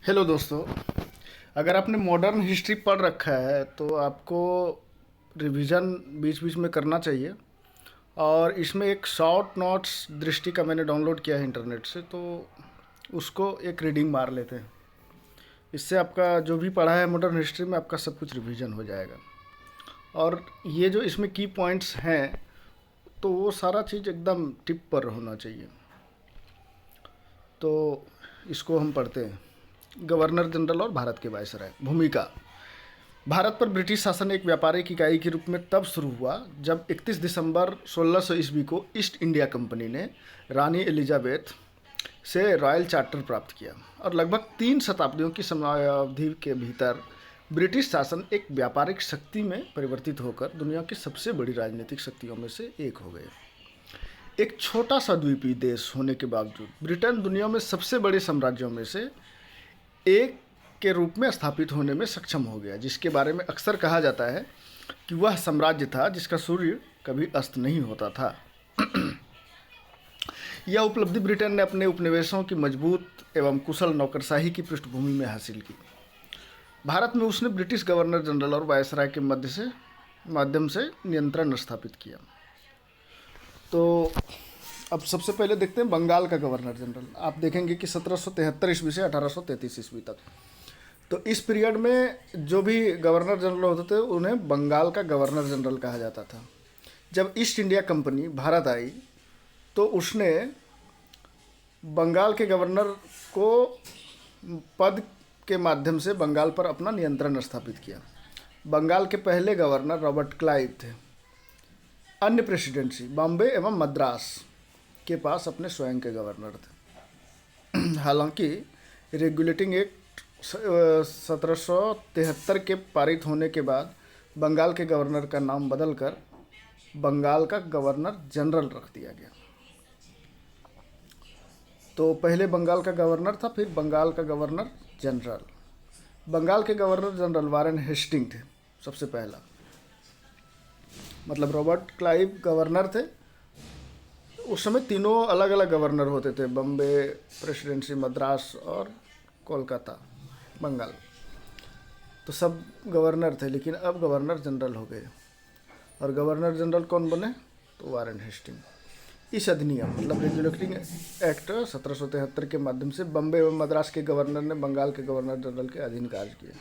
Hello दोस्तों। अगर आपने मॉडर्न हिस्ट्री पढ़ रखा है तो आपको रिवीजन बीच बीच में करना चाहिए। और इसमें एक शॉर्ट नोट्स दृष्टि का मैंने डाउनलोड किया है इंटरनेट से, तो उसको एक रीडिंग मार लेते हैं। इससे आपका जो भी पढ़ा है मॉडर्न हिस्ट्री में आपका सब कुछ रिवीजन हो जाएगा। और ये जो इसमें की पॉइंट्स हैं तो वो सारा चीज़ एकदम टिप पर होना चाहिए। तो इसको हम पढ़ते हैं। गवर्नर जनरल और भारत के वायसराय। भूमिका। भारत पर ब्रिटिश शासन एक व्यापारिक इकाई के रूप में तब शुरू हुआ जब 31 दिसंबर 1600 ईस्वी को ईस्ट इंडिया कंपनी ने रानी एलिजाबेथ से रॉयल चार्टर प्राप्त किया और लगभग 3 शताब्दियों की समयावधि के भीतर ब्रिटिश शासन एक व्यापारिक शक्ति में परिवर्तित होकर दुनिया की सबसे बड़ी राजनीतिक शक्तियों में से एक हो गए। एक छोटा सा द्वीपीय देश होने के बावजूद ब्रिटेन दुनिया में सबसे बड़े साम्राज्यों में से एक के रूप में स्थापित होने में सक्षम हो गया, जिसके बारे में अक्सर कहा जाता है कि वह साम्राज्य था जिसका सूर्य कभी अस्त नहीं होता था। यह उपलब्धि ब्रिटेन ने अपने उपनिवेशों की मजबूत एवं कुशल नौकरशाही की पृष्ठभूमि में हासिल की। भारत में उसने ब्रिटिश गवर्नर जनरल और वायसराय के माध्यम से नियंत्रण स्थापित किया। तो अब सबसे पहले देखते हैं बंगाल का गवर्नर जनरल। आप देखेंगे कि 1773 ईस्वी से 1833 ईस्वी तक, तो इस पीरियड में जो भी गवर्नर जनरल होते थे उन्हें बंगाल का गवर्नर जनरल कहा जाता था। जब ईस्ट इंडिया कंपनी भारत आई तो उसने बंगाल के गवर्नर को पद के माध्यम से बंगाल पर अपना नियंत्रण स्थापित किया। बंगाल के पहले गवर्नर रॉबर्ट क्लाइव थे। अन्य प्रेसिडेंसी बॉम्बे एवं मद्रास के पास अपने स्वयं के गवर्नर थे। हालांकि रेगुलेटिंग एक्ट 1773 के पारित होने के बाद बंगाल के गवर्नर का नाम बदलकर बंगाल का गवर्नर जनरल रख दिया गया। तो पहले बंगाल का गवर्नर था, फिर बंगाल का गवर्नर जनरल। बंगाल के गवर्नर जनरल वारेन हेस्टिंग थे सबसे पहला, मतलब रॉबर्ट क्लाइव गवर्नर थे। उस समय तीनों अलग अलग गवर्नर होते थे, बम्बे प्रेसिडेंसी, मद्रास और कोलकाता, बंगाल। तो सब गवर्नर थे, लेकिन अब गवर्नर जनरल हो गए। और गवर्नर जनरल कौन बने? तो वारेन हेस्टिंग। इस अधिनियम मतलब रेगुलेटिंग एक्ट 1773 के माध्यम से बम्बे एवं मद्रास के गवर्नर ने बंगाल के गवर्नर जनरल के अधीन कार्य किए।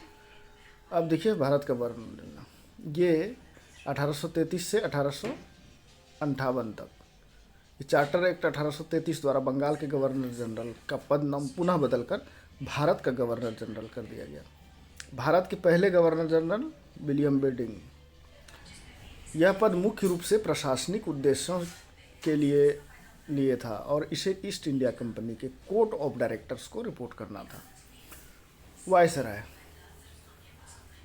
अब देखिए भारत का गवर्नर जनरल, ये 1833 से 1858 तक। ये चार्टर एक्ट 1833 द्वारा बंगाल के गवर्नर जनरल का पद नाम पुनः बदलकर भारत का गवर्नर जनरल कर दिया गया। भारत के पहले गवर्नर जनरल विलियम बेडिंग। यह पद मुख्य रूप से प्रशासनिक उद्देश्यों के लिए था और इसे ईस्ट इंडिया कंपनी के कोर्ट ऑफ डायरेक्टर्स को रिपोर्ट करना था। वायसराय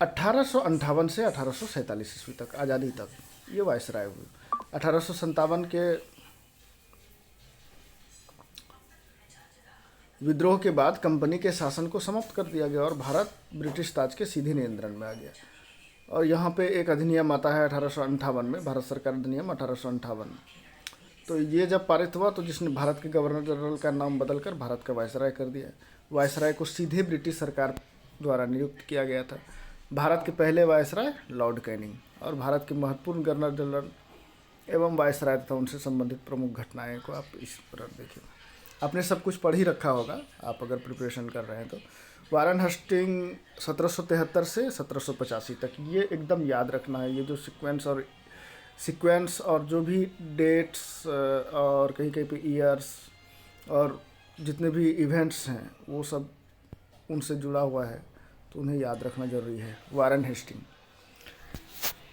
1858 से 1847 ईस्वी तक, आज़ादी तक ये वायसराय हुए। 1857 के विद्रोह के बाद कंपनी के शासन को समाप्त कर दिया गया और भारत ब्रिटिश ताज के सीधे नियंत्रण में आ गया। और यहाँ पे एक अधिनियम आता है 1858 में, भारत सरकार अधिनियम 1858। तो ये जब पारित हुआ तो जिसने भारत के गवर्नर जनरल का नाम बदलकर भारत का वायसराय कर दिया। वायसराय को सीधे ब्रिटिश सरकार द्वारा नियुक्त किया गया था। भारत के पहले वायसराय लॉर्ड कैनिंग और भारत के महत्वपूर्ण गवर्नर जनरल एवं वायसराय तथा उनसे संबंधित प्रमुख घटनाएं को आप इस पर देखिए। आपने सब कुछ पढ़ ही रखा होगा आप अगर प्रिपरेशन कर रहे हैं तो। वारेन हेस्टिंग 1773 से 1785 तक, ये एकदम याद रखना है। ये जो सीक्वेंस और जो भी डेट्स और कहीं कहीं पे ईयर्स और जितने भी इवेंट्स हैं वो सब उनसे जुड़ा हुआ है, तो उन्हें याद रखना जरूरी है। Warren Hasting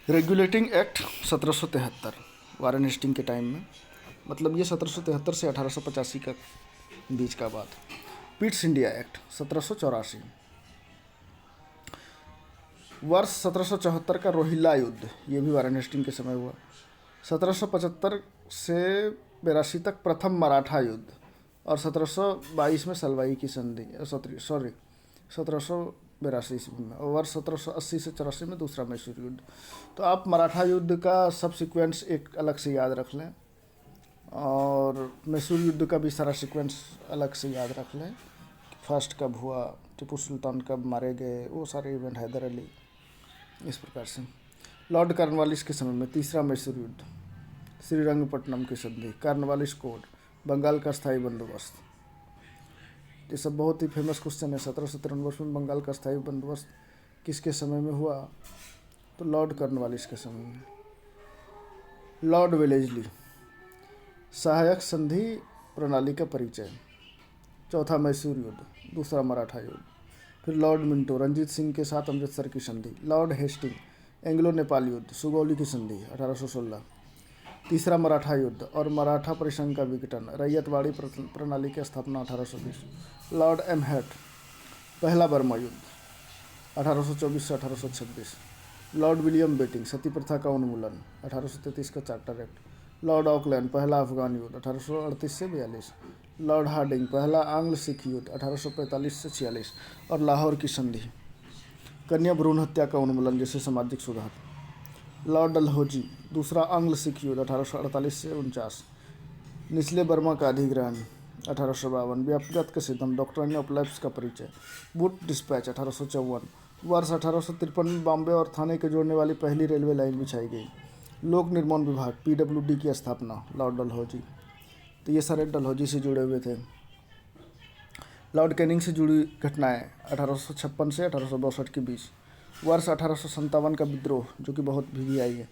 regulating act 1773 Warren Hasting के टाइम में, मतलब ये 1773 से 1885 का बीच का बात। Pitt's India act 1784। वर्ष 1774 का रोहिल्ला युद्ध, ये भी वारेन हेस्टिंग के समय हुआ। 1775 से 82 तक प्रथम मराठा युद्ध और 1722 में सलवाई की संधि, 1782 ईस्वी में। और वर्ष 1780 से 84 में दूसरा मैसूर युद्ध। तो आप मराठा युद्ध का सब सीक्वेंस एक अलग से याद रख लें और मैसूर युद्ध का भी सारा सीक्वेंस अलग से याद रख लें। फर्स्ट कब हुआ, टीपू सुल्तान कब मारे गए, वो सारे इवेंट, हैदर अली, इस प्रकार से। लॉर्ड कॉर्नवालिस के समय में तीसरा मैसूर युद्ध, श्रीरंगपट्टनम की संधि, कॉर्नवालिस कोड, बंगाल का स्थायी बंदोबस्त, ये सब बहुत ही फेमस क्वेश्चन है। 1793 में बंगाल का स्थायी बंदोबस्त किसके समय में हुआ, तो लॉर्ड कॉर्नवालिस के समय में। लॉर्ड वेलेस्ली, सहायक संधि प्रणाली का परिचय, चौथा मैसूर युद्ध, दूसरा मराठा युद्ध। फिर लॉर्ड मिंटो, रंजीत सिंह के साथ अमृतसर की संधि। लॉर्ड हेस्टिंग, एंग्लो नेपाल युद्ध, सुगौली की संधि 1816। तीसरा मराठा युद्ध और मराठा परिसंघ का विघटन, रैयतवाड़ी प्रणाली की स्थापना 1820। लॉर्ड एमहेट, पहला बर्मा युद्ध 1824 से 1826। लॉर्ड विलियम बेटिंग, सती प्रथा का उन्मूलन 1833 का चार्टर एक्ट। लॉर्ड ऑकलैंड, पहला अफगान युद्ध 1838 से 42। लॉर्ड हार्डिंग, पहला आंग्ल सिख युद्ध 1845 से 46 और लाहौर की संधि, कन्या भ्रूण हत्या का उन्मूलन जैसे सामाजिक सुधार। लॉर्ड डलहौजी, दूसरा आंग्ल सिख युद्ध 1848 से 49। निचले बर्मा का अधिग्रहण 1852। व्यक्तिगत के सिद्धांत, डॉक्ट्रिन ऑफ लैप्स का परिचय। Boot dispatch 1854। वर्ष 1853 में बॉम्बे और थाने के जोड़ने वाली पहली रेलवे लाइन बिछाई गई। लोक निर्माण विभाग पीडब्ल्यूडी की स्थापना, लॉर्ड डलहौजी। तो ये सारे डलहौजी से जुड़े हुए थे। लॉर्ड कैनिंग से जुड़ी घटनाएं 1856 से 1862 के बीच। वर्ष 1857 का विद्रोह, जो कि बहुत भी आई है,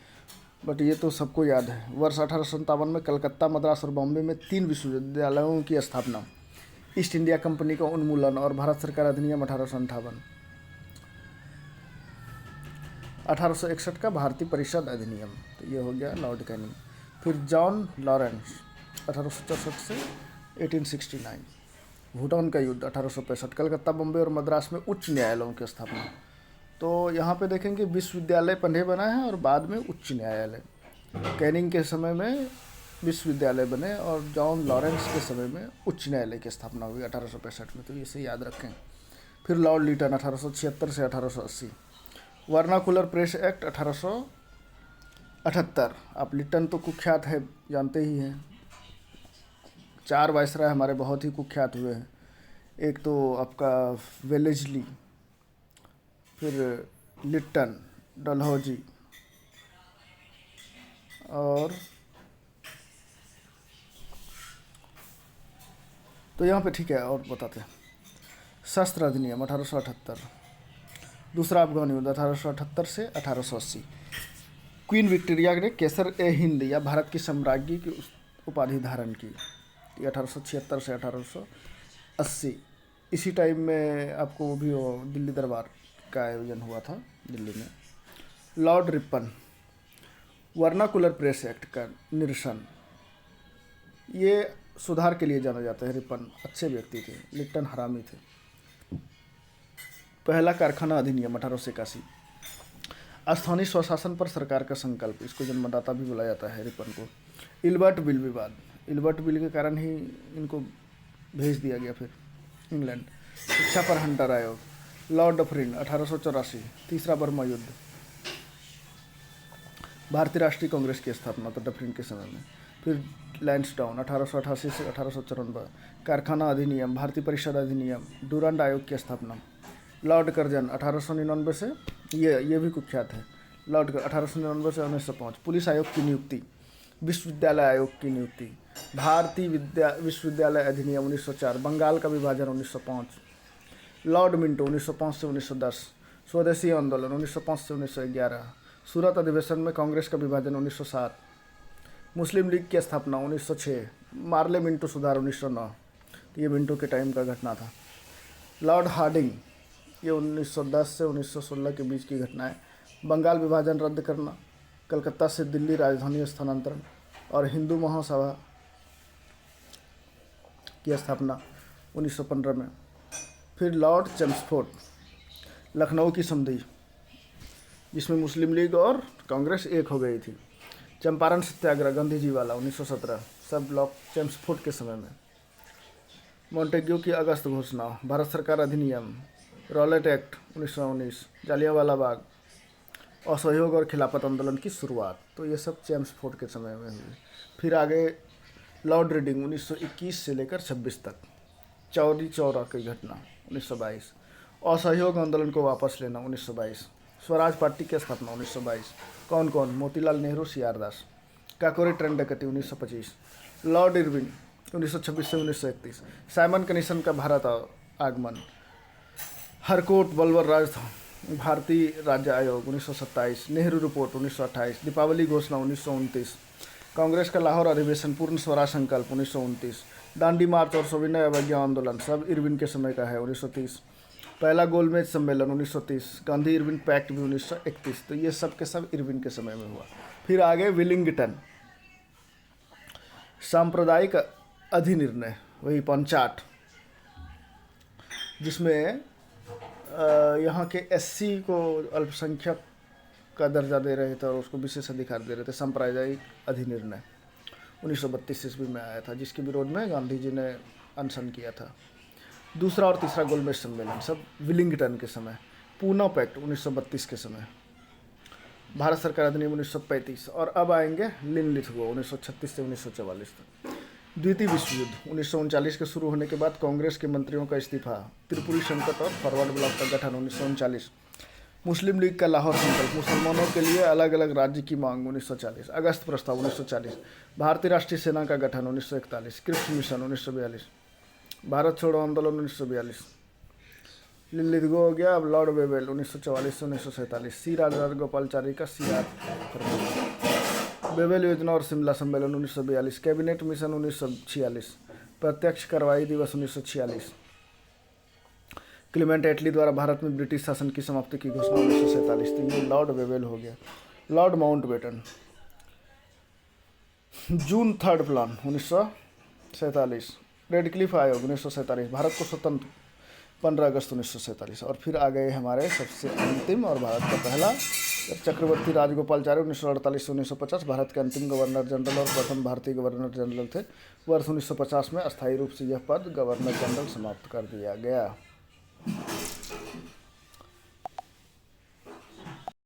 बट ये तो सबको याद है। वर्ष 1857 में कलकत्ता, मद्रास और बॉम्बे में 3 विश्वविद्यालयों की स्थापना। ईस्ट इंडिया कंपनी का उन्मूलन और भारत सरकार अधिनियम 1858। 1861 का भारतीय परिषद अधिनियम, तो ये हो गया लॉर्ड कैनिंग। फिर जॉन लॉरेंस 1864 से 1869। भूटान का युद्ध 1865। कलकत्ता, बॉम्बे और मद्रास में उच्च न्यायालयों की स्थापना। तो यहाँ पे देखेंगे विश्वविद्यालय पहले बना है और बाद में उच्च न्यायालय। कैनिंग के समय में विश्वविद्यालय बने और जॉन लॉरेंस के समय में उच्च न्यायालय की स्थापना हुई 1865 में, तो इसे याद रखें। फिर लॉर्ड लीटन 1876 से 1880। Vernacular press act 1878। आप लिटन तो कुख्यात है, जानते ही हैं। 4 वायसराय हमारे बहुत ही कुख्यात हुए हैं। एक तो आपका वेलेस्ली, फिर लिटन, डलहौजी और तो यहाँ पे ठीक है। और बताते हैं शस्त्र अधिनियम 1878। दूसरा अफगान युद्ध 1878 से 1880। क्वीन विक्टोरिया ने केसर ए हिंद या भारत की साम्राज्ञी की उपाधि धारण की, 1876 से 1880। इसी टाइम में आपको वो भी दिल्ली दरबार का आयोजन हुआ था दिल्ली में। Lord Ripon, vernacular press act का निरसन, ये सुधार के लिए जाना जाता है। रिपन अच्छे व्यक्ति थे, लिप्टन हरामी थे। पहला कारखाना अधिनियम 1881। स्थानीय स्वशासन पर सरकार का संकल्प, इसको जन्मदाता भी बोला जाता है रिपन को। इल्बर्ट बिल विवाद, इल्बर्ट बिल के कारण ही इनको भेज दिया गया फिर इंग्लैंड। शिक्षा पर हंटर आयोग। Lord Dufferin 1884। तीसरा बर्मा युद्ध। भारतीय राष्ट्रीय कांग्रेस की स्थापना तो डफरिन के समय में। फिर लैंसडाउन 1888 से 1894। कारखाना अधिनियम, भारतीय परिषद अधिनियम, डूरांड आयोग की स्थापना। लॉर्ड कर्जन 1899 से, ये भी कुख्यात है। लॉर्ड 1899 से 1905। पुलिस आयोग की नियुक्ति, विश्वविद्यालय आयोग की नियुक्ति, भारतीय विश्वविद्यालय अधिनियम 1904, बंगाल का विभाजन 1905। लॉर्ड मिंटो 1905 से 1910। स्वदेशी आंदोलन 1905 से 1911। सूरत अधिवेशन में कांग्रेस का विभाजन 1907। मुस्लिम लीग की स्थापना 1906। मार्ले मिंटो सुधार 1909, तो ये मिंटो के टाइम का घटना था। लॉर्ड हार्डिंग, ये 1910 से 1916 के बीच की घटना है। बंगाल विभाजन रद्द करना, कलकत्ता से दिल्ली राजधानी स्थानांतरण और हिंदू महासभा की स्थापना 1915 में। फिर लॉर्ड चेम्सफोर्ड, लखनऊ की संधि, जिसमें मुस्लिम लीग और कांग्रेस एक हो गई थी। चंपारण सत्याग्रह, गांधी जी वाला 1917, सब लॉर्ड चेम्सफोर्ड के समय में। मॉन्टेग्यू की अगस्त घोषणा, भारत सरकार अधिनियम, रॉलेट एक्ट 1919, जालियांवाला बाग, असहयोग और खिलाफत आंदोलन की शुरुआत, तो ये सब चेम्सफोर्ड के समय में हुई। फिर आगे लॉर्ड रीडिंग 1921 से लेकर 26 तक। चौरी चौरा की घटना 1922, असहयोग आंदोलन को वापस लेना 1922, स्वराज पार्टी की स्थापना 1922, कौन कौन, मोतीलाल नेहरू, सी आर दास, काकोरी ट्रेन डकैती 1925, लॉर्ड इरविन 1926 से 1931, साइमन कमीशन का भारत आगमन, हरकोट बल्वर राज भारतीय राज्य आयोग 1927, नेहरू रिपोर्ट 1928, दीपावली घोषणा 1929, कांग्रेस का लाहौर अधिवेशन, पूर्ण स्वराज संकल्प 1929, दांडी मार्च और सविनय अवज्ञा आंदोलन सब इरविन के समय का है 1930, पहला गोलमेज सम्मेलन 1930, गांधी इरविन पैक्ट भी 1931। तो ये सब के सब इरविन के समय में हुआ। फिर आगे विलिंगटन, सांप्रदायिक अधिनिर्णय, वही पंचाट, जिसमें यहाँ के एससी को अल्पसंख्यक का दर्जा दे रहे थे और उसको विशेष अधिकार दे रहे थे। सांप्रदायिक अधिनिर्णय 1932 ईस्वी में आया था, जिसके विरोध में गांधी जी ने अनशन किया था। दूसरा और तीसरा गोलमेज सम्मेलन सब विलिंगटन के समय, पूना पैक्ट 1932 के समय, भारत सरकार अधिनियम 1935, और अब आएंगे लिनलिथगो 1936 से 1944 तक। द्वितीय विश्व युद्ध 1939 के शुरू होने के बाद कांग्रेस के मंत्रियों का इस्तीफा, त्रिपुरी संकट और फॉरवर्ड ब्लॉक का गठन 1939, मुस्लिम लीग का लाहौर संकल्प, मुसलमानों के लिए अलग अलग राज्य की मांग 1940, अगस्त प्रस्ताव 1940, भारतीय राष्ट्रीय सेना का गठन 1941, क्रिप्स मिशन 1942, भारत छोड़ो आंदोलन 1942, लिनलिथगो हो गया। अब लॉर्ड वेवेल 1944 से 1947, सी राजगोपालाचारी का CR वेवेल योजना और शिमला सम्मेलन 1942, कैबिनेट मिशन 1946, प्रत्यक्ष कार्रवाई दिवस 1946, क्लीमेंट एटली द्वारा भारत में ब्रिटिश शासन की समाप्ति की घोषणा 1947। तो ये लॉर्ड वेवेल हो गया। लॉर्ड माउंटबेटन, जून 3 प्लान 1947, रेडक्लिफ आयोग 1947, भारत को स्वतंत्र 15 अगस्त 1947। और फिर आ गए हमारे सबसे अंतिम और भारत का पहला, चक्रवर्ती राजगोपालाचारी 1948 से 1950, भारत के अंतिम गवर्नर जनरल और प्रथम भारतीय गवर्नर जनरल थे। वर्ष 1950 में अस्थायी रूप से यह पद गवर्नर जनरल समाप्त कर दिया गया।